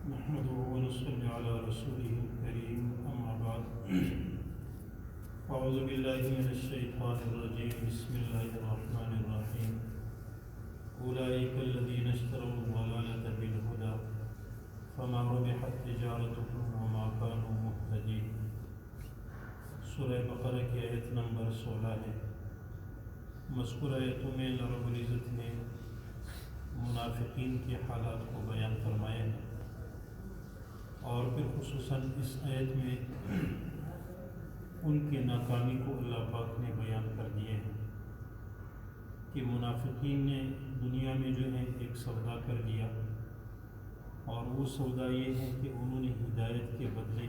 نحمده ونصلي على رسوله الكريم أما بعد أعوذ بالله من الشيطان الرجيم بسم الله الرحمن الرحيم أولئك الذين اشتروا الضلالة بالهدى فما ربحت تجارتهم وما كانوا مهتدين۔ سورہ بقرہ کی آیت نمبر 16 ہے۔ مذکورہ آیتوں میں اللہ رب العزت نے منافقین کے حالات کو بیان فرمایا ہے، اور پھر خصوصاً اس آیت میں ان کے ناکامی کو اللہ پاک نے بیان کر دیے ہیں کہ منافقین نے دنیا میں جو ہے ایک سودا کر لیا، اور وہ سودا یہ ہے کہ انہوں نے ہدایت کے بدلے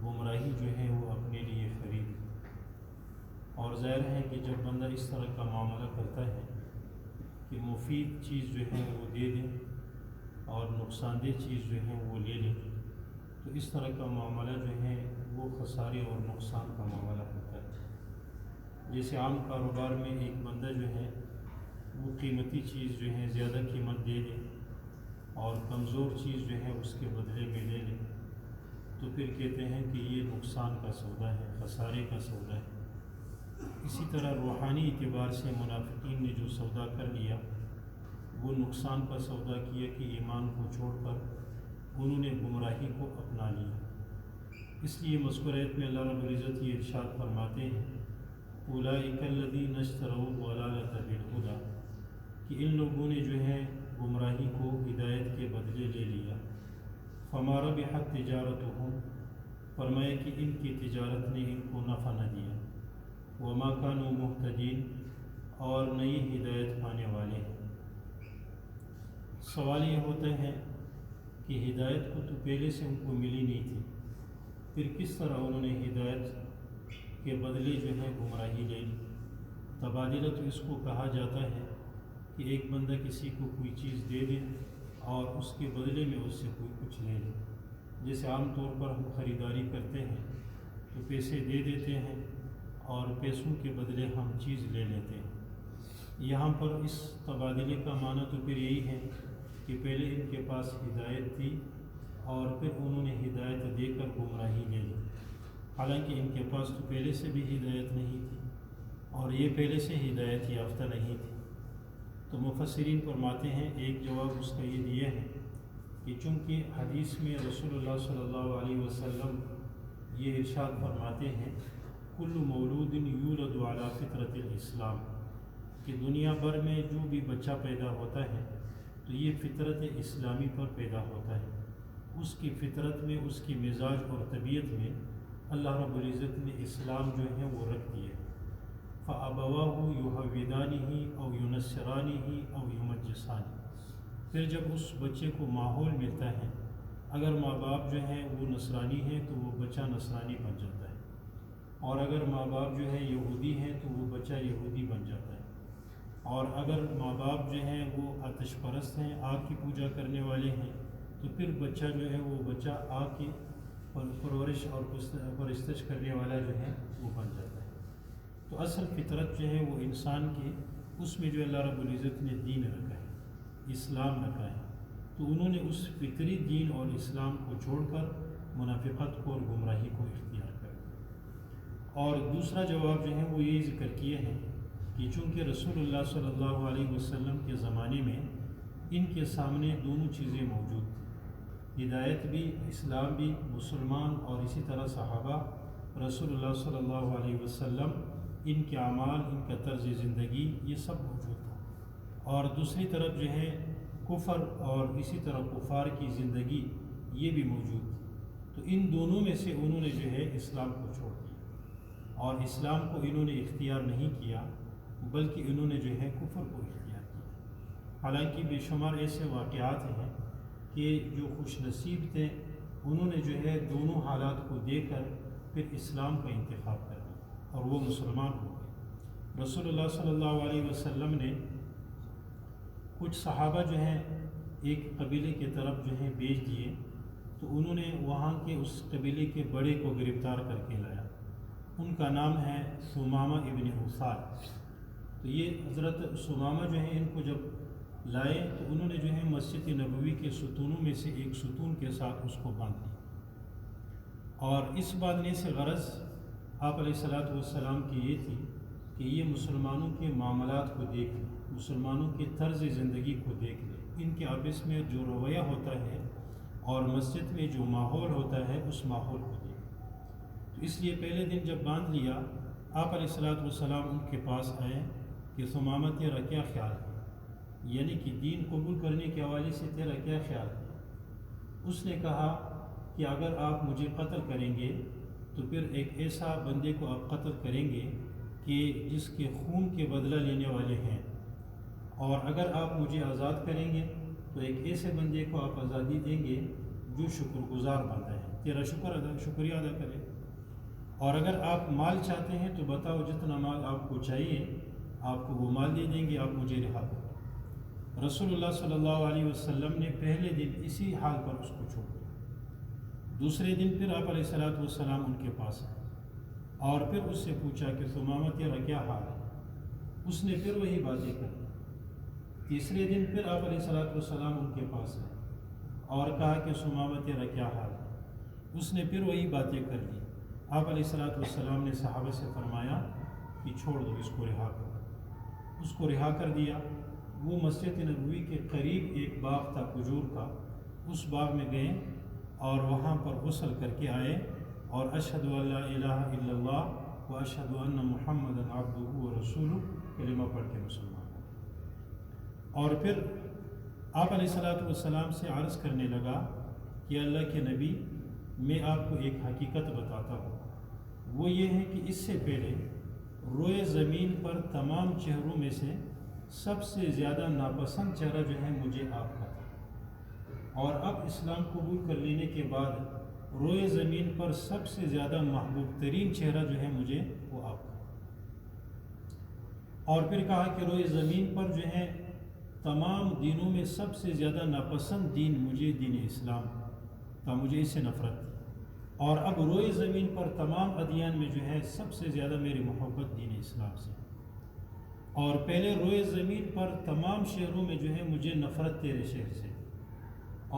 گمراہی جو ہے وہ اپنے لیے خریدی۔ اور ظاہر ہے کہ جب بندہ اس طرح کا معاملہ کرتا ہے کہ مفید چیز جو ہے وہ دے دے اور نقصان دہ چیز جو ہے وہ لے لے، تو اس طرح کا معاملہ جو ہے وہ خسارے اور نقصان کا معاملہ ہوتا ہے۔ جیسے عام کاروبار میں ایک بندہ جو ہے وہ قیمتی چیز جو ہے زیادہ قیمت دے دے اور کمزور چیز جو ہے اس کے بدلے میں لے لے، تو پھر کہتے ہیں کہ یہ نقصان کا سودا ہے، خسارے کا سودا ہے۔ اسی طرح روحانی اعتبار سے منافقین نے جو سودا کر لیا وہ نقصان کا سودا کیا کہ ایمان کو چھوڑ کر انہوں نے گمراہی کو اپنا لیا۔ اس لیے مذکورہ آیت میں اللہ رب العزت یہ ارشاد فرماتے ہیں اولئک الذین اشتروا الضلالۃ بالہدی، کہ ان لوگوں نے جو ہے گمراہی کو ہدایت کے بدلے لے لیا۔ فما ربحت تجارتہم، فرمایا کہ ان کی تجارت نے ان کو نفع نہ دیا۔ وما کانوا مہتدین، اور نئی ہدایت پانے والے ہیں۔ سوال یہ ہوتا ہے کہ ہدایت کو تو پہلے سے ان کو ملی نہیں تھی، پھر کس طرح انہوں نے ہدایت کے بدلے جو ہے گمراہی لے لی؟ تبادلہ تو اس کو کہا جاتا ہے کہ ایک بندہ کسی کو کوئی چیز دے دے اور اس کے بدلے میں اس سے کوئی کچھ لے لے۔ جیسے عام طور پر ہم خریداری کرتے ہیں تو پیسے دے دیتے ہیں اور پیسوں کے بدلے ہم چیز لے لیتے ہیں۔ یہاں پر اس تبادلے کا معنی تو پھر یہی ہے کہ پہلے ان کے پاس ہدایت تھی اور پھر انہوں نے ہدایت دے کر گمراہی لے لی، حالانکہ ان کے پاس تو پہلے سے بھی ہدایت نہیں تھی اور یہ پہلے سے ہدایت یافتہ نہیں تھی۔ تو مفسرین فرماتے ہیں ایک جواب اس کا یہ دیا ہے کہ چونکہ حدیث میں رسول اللہ صلی اللہ علیہ وسلم یہ ارشاد فرماتے ہیں کل مولود یولد علی فطرت الاسلام، کہ دنیا بھر میں جو بھی بچہ پیدا ہوتا ہے تو یہ فطرت اسلامی پر پیدا ہوتا ہے۔ اس کی فطرت میں، اس کی مزاج اور طبیعت میں اللہ رب العزت نے اسلام جو ہے وہ رکھ دیا۔ فَأَبَوَاهُ يُهَوِّدَانِهِ أَوْ يُنَصِّرَانِهِ أَوْ يُمَجِّسَانِهِ، پھر جب اس بچے کو ماحول ملتا ہے، اگر ماں باپ جو ہیں وہ نصرانی ہیں تو وہ بچہ نصرانی بن جاتا ہے، اور اگر ماں باپ جو ہے یہودی ہیں تو وہ بچہ یہودی بن جاتا ہے، اور اگر ماں باپ جو ہیں وہ آتش پرست ہیں، آگ کی پوجا کرنے والے ہیں، تو پھر بچہ جو ہے وہ بچہ آگ کی پرورش اور پرستش کرنے والا جو ہے وہ بن جاتا ہے۔ تو اصل فطرت جو ہے وہ انسان کی، اس میں جو اللہ رب العزت نے دین رکھا ہے، اسلام رکھا ہے، تو انہوں نے اس فطری دین اور اسلام کو چھوڑ کر منافقت کو اور گمراہی کو اختیار کر دیا۔ اور دوسرا جواب جو ہے وہ یہ ذکر کیے ہیں کہ چونکہ رسول اللہ صلی اللہ علیہ وسلم کے زمانے میں ان کے سامنے دونوں چیزیں موجود تھیں، ہدایت بھی، اسلام بھی، مسلمان اور اسی طرح صحابہ، رسول اللہ صلی اللہ علیہ وسلم، ان کے اعمال، ان کا طرز زندگی، یہ سب موجود تھا، اور دوسری طرف جو ہے کفر اور اسی طرح کفار کی زندگی یہ بھی موجود تھی۔ تو ان دونوں میں سے انہوں نے جو ہے اسلام کو چھوڑ دیا، اور اسلام کو انہوں نے اختیار نہیں کیا بلکہ انہوں نے جو ہے کفر کو اختیار کیا۔ حالانکہ بے شمار ایسے واقعات ہیں کہ جو خوش نصیب تھے انہوں نے جو ہے دونوں حالات کو دے کر پھر اسلام کا انتخاب کر لیا اور وہ مسلمان ہو گئے۔ رسول اللہ صلی اللہ علیہ وسلم نے کچھ صحابہ جو ہیں ایک قبیلے کی طرف جو ہے بھیج دیے، تو انہوں نے وہاں کے اس قبیلے کے بڑے کو گرفتار کر کے لایا، ان کا نام ہے ثمامہ ابن اسال۔ تو یہ حضرت ثمامہ جو ہیں ان کو جب لائے تو انہوں نے جو ہے مسجد نبوی کے ستونوں میں سے ایک ستون کے ساتھ اس کو باندھ دیا، اور اس باندھنے سے غرض آپ علیہ الصلاۃ والسلام کی یہ تھی کہ یہ مسلمانوں کے معاملات کو دیکھ لیں، مسلمانوں کے طرز زندگی کو دیکھ لیں، ان کے آپس میں جو رویہ ہوتا ہے اور مسجد میں جو ماحول ہوتا ہے اس ماحول کو دیکھ لیں۔ تو اس لیے پہلے دن جب باندھ لیا، آپ علیہ الصلاۃ والسلام ان کے پاس آئے کہ ثمامہ تیرا کیا خیال ہے، یعنی کہ دین قبول کرنے کے حوالے سے تیرا کیا خیال ہے؟ اس نے کہا کہ اگر آپ مجھے قتل کریں گے تو پھر ایک ایسا بندے کو آپ قتل کریں گے کہ جس کے خون کے بدلہ لینے والے ہیں، اور اگر آپ مجھے آزاد کریں گے تو ایک ایسے بندے کو آپ آزادی دیں گے جو شکر گزار بندہ ہے، تیرا شکریہ ادا کرے، اور اگر آپ مال چاہتے ہیں تو بتاؤ جتنا مال آپ کو چاہیے آپ کو وہ مال دے دیں گے، آپ مجھے رہا کرو۔ رسول اللہ صلی اللہ علیہ وسلم نے پہلے دن اسی حال پر اس کو چھوڑ دیا۔ دوسرے دن پھر آپ علیہ الصلاۃ والسلام ان کے پاس آئے اور پھر اس سے پوچھا کہ ثمامہ تیرا کیا حال ہے؟ اس نے پھر وہی باتیں کر دی۔ تیسرے دن پھر آپ علیہ الصلاۃ والسلام ان کے پاس آئے اور کہا کہ ثمامہ تیرا کیا حال ہے؟ اس نے پھر وہی باتیں کر دی۔ آپ علیہ الصلاۃ والسلام نے صحابہ سے فرمایا کہ چھوڑ دو، اس کو رہا کرو۔ اس کو رہا کر دیا۔ وہ مسجد نبوی کے قریب ایک باغ تھا کھجور کا، اس باغ میں گئے اور وہاں پر غسل کر کے آئے اور اشہد ان لا الہ الا اللہ و اشہد ان محمدا عبدہ و رسولہ کلمہ پڑھ کے مسلمان ہو۔ اور پھر آپ علیہ الصلاۃ والسلام سے عرض کرنے لگا کہ اللہ کے نبی، میں آپ کو ایک حقیقت بتاتا ہوں، وہ یہ ہے کہ اس سے پہلے روئے زمین پر تمام چہروں میں سے سب سے زیادہ ناپسند چہرہ جو ہے مجھے آپ کا تھا، اور اب اسلام قبول کر لینے کے بعد روئے زمین پر سب سے زیادہ محبوب ترین چہرہ جو ہے مجھے وہ آپ کا۔ اور پھر کہا کہ روئے زمین پر جو ہے تمام دینوں میں سب سے زیادہ ناپسند دین مجھے دین اسلام کا، مجھے اس سے نفرت تھی، اور اب روئے زمین پر تمام ادیان میں جو ہے سب سے زیادہ میری محبت دین اسلام سے، اور پہلے روئے زمین پر تمام شہروں میں جو ہے مجھے نفرت تیرے شہر سے،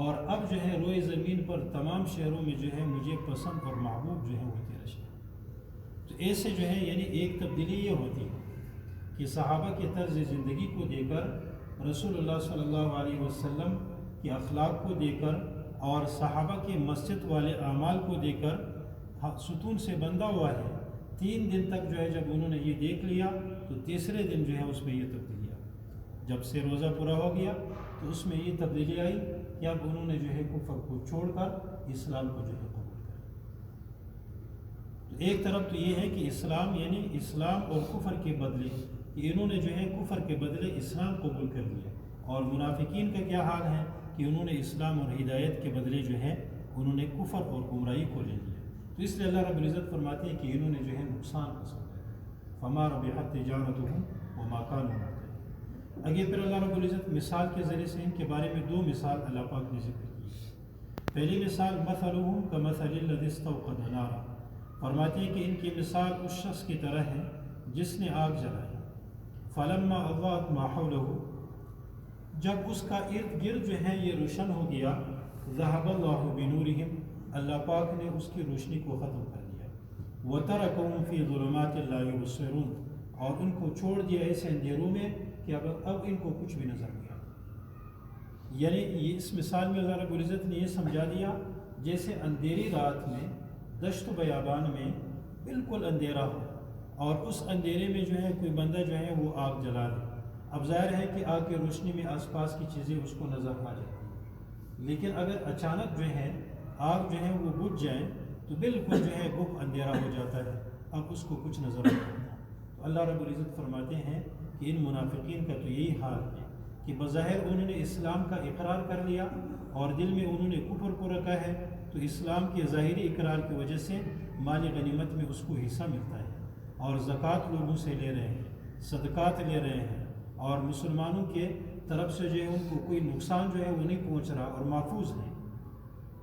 اور اب جو ہے روئے زمین پر تمام شہروں میں جو ہے مجھے پسند اور محبوب جو ہے وہ تیرا شہر۔ تو ایسے جو ہے یعنی ایک تبدیلی یہ ہوتی ہے کہ صحابہ کے طرز زندگی کو دے کر، رسول اللہ صلی اللہ علیہ وسلم کے اخلاق کو دے کر، اور صحابہ کے مسجد والے اعمال کو دے کر ستون سے بندھا ہوا ہے۔ 3 دن تک جو ہے جب انہوں نے یہ دیکھ لیا تو تیسرے دن جو ہے اس میں یہ تبدیلی آئی۔ جب سے روزہ پورا ہو گیا تو اس میں یہ تبدیلی آئی کہ اب انہوں نے جو ہے کفر کو چھوڑ کر اسلام کو جو ہے قبول کر۔ تو ایک طرف تو یہ ہے کہ اسلام یعنی اسلام اور کفر کے بدلے، کہ انہوں نے جو ہے کفر کے بدلے اسلام قبول کر لیا، اور منافقین کا کیا حال ہے کہ انہوں نے اسلام اور ہدایت کے بدلے جو ہے انہوں نے کفر اور گمراہی کو لے لیا۔ تو اس لیے اللہ رب العزت فرماتے ہیں کہ انہوں نے جو ہے نقصان پسند ہے، فما ربحت تجارتهم وما كانوا مهتدين۔ آگے پھر اللہ رب العزت مثال کے ذریعے سے ان کے بارے میں 2 مثال اللہ پاک نے ذکر کی۔ پہلی مثال مثلهم كمثل الذي استوقد نارا، فرماتے ہیں کہ ان کی مثال اس شخص کی طرح ہے جس نے آگ جلائی، فلما اضاءت ما حوله، جب اس کا ارد گرد جو ہے یہ روشن ہو گیا، ذهب اللہ بنورهم، اللہ پاک نے اس کی روشنی کو ختم کر دیا، وترکهم فی ظلمات لا یبصرون، اور ان کو چھوڑ دیا ایسے اندھیروں میں کہ اب ان کو کچھ بھی نظر نہیں آتا۔ یعنی یہ اس مثال میں اللہ رب العزت نے یہ سمجھا دیا جیسے اندھیری رات میں دشت و بیابان میں بالکل اندھیرا ہو، اور اس اندھیرے میں جو ہے کوئی بندہ جو ہے وہ آگ جلا دے۔ اب ظاہر ہے کہ آگ کی روشنی میں آس پاس کی چیزیں اس کو نظر آ جاتی ہیں، لیکن اگر اچانک جو ہے آگ جو ہے وہ بجھ جائے تو بالکل جو ہے گپ اندھیرا ہو جاتا ہے، اب اس کو کچھ نظر نہیں آتا۔ تو اللہ رب العزت فرماتے ہیں کہ ان منافقین کا تو یہی حال ہے کہ بظاہر انہوں نے اسلام کا اقرار کر لیا اور دل میں انہوں نے کفر کو رکھا ہے، تو اسلام کے ظاہری اقرار کی وجہ سے مال غنیمت میں اس کو حصہ ملتا ہے، اور زکوٰۃ لوگوں سے لے رہے ہیں، صدقات لے رہے ہیں، اور مسلمانوں کے طرف سے جو ہے ان کو کوئی نقصان جو ہے وہ نہیں پہنچ رہا اور محفوظ ہے۔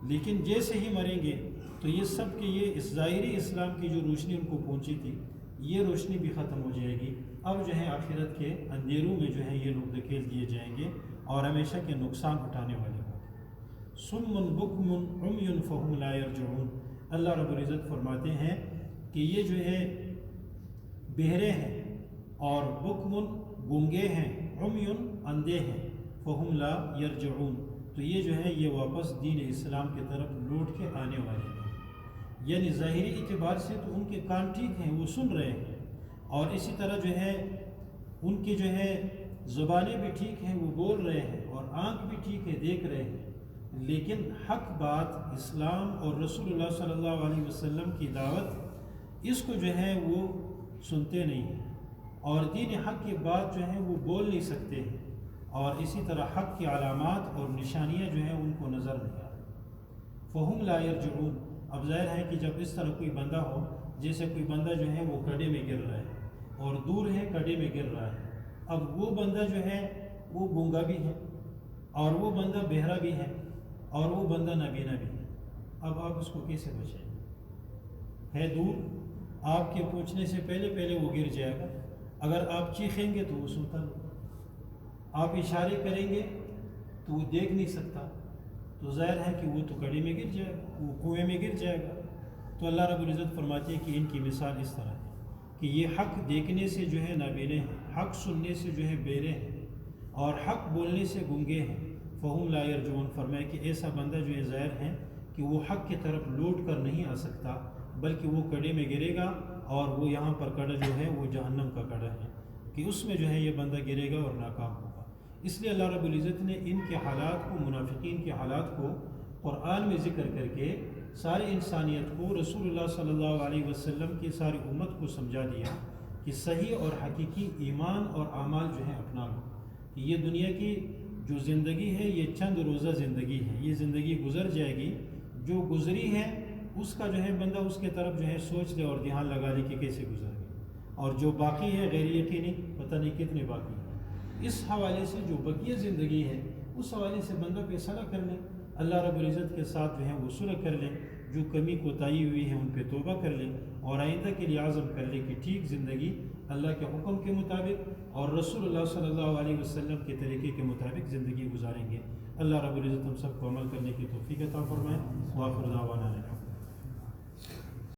لیکن جیسے ہی مریں گے تو یہ سب کہ یہ اس ظاہری اسلام کی جو روشنی ان کو پہنچی تھی یہ روشنی بھی ختم ہو جائے گی، اب جو ہے آخرت کے اندھیروں میں جو ہے یہ لوگ دھکیل دیے جائیں گے، اور ہمیشہ کے نقصان اٹھانے والے ہوں گے۔ صم بکم عمی فہم لا یرجعون، اللہ رب العزت فرماتے ہیں کہ یہ جو ہے بہرے ہیں اور بکم گونگے ہیں، عمی اندھے ہیں، فہم لا یرجعون تو یہ جو ہے یہ واپس دین اسلام کی طرف لوٹ کے آنے والے ہیں۔ یعنی ظاہری اعتبار سے تو ان کے کان ٹھیک ہیں، وہ سن رہے ہیں، اور اسی طرح جو ہے ان کی جو ہے زبانیں بھی ٹھیک ہیں، وہ بول رہے ہیں، اور آنکھ بھی ٹھیک ہے، دیکھ رہے ہیں، لیکن حق بات اسلام اور رسول اللہ صلی اللہ علیہ وسلم کی دعوت اس کو جو ہے وہ سنتے نہیں ہیں، اور دین حق کی بات جو ہے وہ بول نہیں سکتے ہیں، اور اسی طرح حق کی علامات اور نشانیاں جو ہیں ان کو نظر نہیں آ رہی۔ فہم لا یرجعون، اب ظاہر ہے کہ جب اس طرح کوئی بندہ ہو، جیسے کوئی بندہ جو ہے وہ کڑے میں گر رہا ہے اور دور ہے کڑے میں گر رہا ہے، اب وہ بندہ جو ہے وہ گونگا بھی ہے اور وہ بندہ بہرا بھی ہے اور وہ بندہ نابینا بھی ہے، اب آپ اس کو کیسے بچائیں؟ ہے دور، آپ کے پہنچنے سے پہلے وہ گر جائے گا، اگر آپ چیخیں گے تو وہ سنتا نہیں، آپ اشارے کریں گے تو وہ دیکھ نہیں سکتا، تو ظاہر ہے کہ وہ تو کڑے میں گر جائے گا، وہ کنویں میں گر جائے گا۔ تو اللہ رب العزت فرماتے ہیں کہ ان کی مثال اس طرح ہے کہ یہ حق دیکھنے سے جو ہے نابینے ہیں، حق سننے سے جو ہے بہرے ہیں، اور حق بولنے سے گونگے ہیں۔ فہم لا یرجعون، فرمایا کہ ایسا بندہ جو ہے ظاہر ہے کہ وہ حق کی طرف لوٹ کر نہیں آ سکتا، بلکہ وہ کڑے میں گرے گا، اور وہ یہاں پر کڑا جو ہے وہ جہنم کا کڑا ہے کہ اس میں جو ہے یہ بندہ گرے گا اور ناکام ہوگا۔ اس لیے اللہ رب العزت نے ان کے حالات کو، منافقین کے حالات کو قرآن میں ذکر کر کے ساری انسانیت کو، رسول اللہ صلی اللہ علیہ وسلم کی ساری امت کو سمجھا دیا کہ صحیح اور حقیقی ایمان اور اعمال جو ہے اپنا لو، کہ یہ دنیا کی جو زندگی ہے یہ چند روزہ زندگی ہے، یہ زندگی گزر جائے گی، جو گزری ہے اس کا جو ہے بندہ اس کے طرف جو ہے سوچ لے اور دھیان لگا لے کہ کیسے گزر گئی، اور جو باقی ہے غیر یقینی پتہ نہیں کتنے باقی ہیں، اس حوالے سے جو بقیہ زندگی ہے اس حوالے سے بندہ فیصلہ کر لیں، اللہ رب العزت کے ساتھ جو ہے وہ صلح کر لیں، جو کمی کوتاہی ہوئی ہے ان پہ توبہ کر لیں، اور آئندہ کے لیے عزم کر لیں کہ ٹھیک زندگی اللہ کے حکم کے مطابق اور رسول اللہ صلی اللہ علیہ وسلم کے طریقے کے مطابق زندگی گزاریں گے۔ اللہ رب العزت ہم سب کو عمل کرنے کی توفیق عطا فرمائے۔ وآخر دعوانا الحمد للہ۔